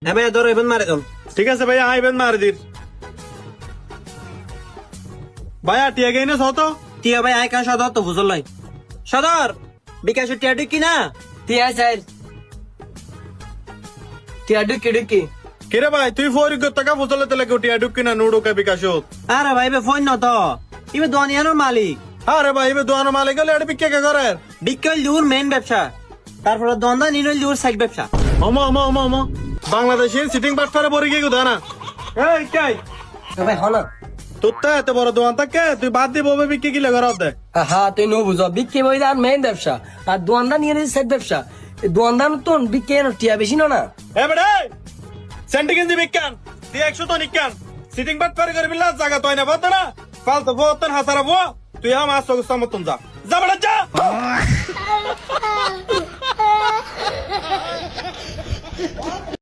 হ্যাঁ ভাইয়া ধরো এবার মারে দাও। ঠিক আছে ভাইয়া আইবেন মারি দিন ভাইয়া টিয়া গেইনে সত টিয়া ভাই আয় কা সদর তো বুঝল লাই সদর বিকাশ টিয়া কি না টিয়া চাই টিয়া ডুকি ডুকি কিরে ভাই তুই ফোরি টাকা ফুসলে তেলে টিয়া ঢুকি না নুডো কে বিকাশত আরে ভাই বে ফোন ন তো ইবে দোয়ানিয়ানোর মালিক আরে ভাই এবে দোয়ানো মালিক গেলে এটা বিক্কে কে করে বিকেল দূর মেন ব্যবসা তারপরে দন্দা নিরল দূর সাইড ব্যবসা অমা অমা অমা অমা বাংলাদেশের সিটিং বাটফারে পড়ে গিয়ে গুদা না এই কাই ভাই হনা তোর তো এত বড় দোকান থাকে তুই বাদ দিয়ে ববে বিক্কি কিলে ঘর দে হ্যাঁ তুই নো বুঝো বিক্রি বই আর মেইন ব্যবসা আর দোয়ানদার নিয়ে নিয়েছে সাইড ব্যবসা দোয়ানদার তো বিক্রি টিয়া বেশি না না এ বেড়ে সেন্টি গেঞ্জি বিক্কান তুই 100 তো নিকান সিটিং বাটফারে করে বিল্লা জায়গা তুই না বত না ফালতু বতন হাসারা বো তুই আমার সগস্তা মতন যা যা বেড়া যা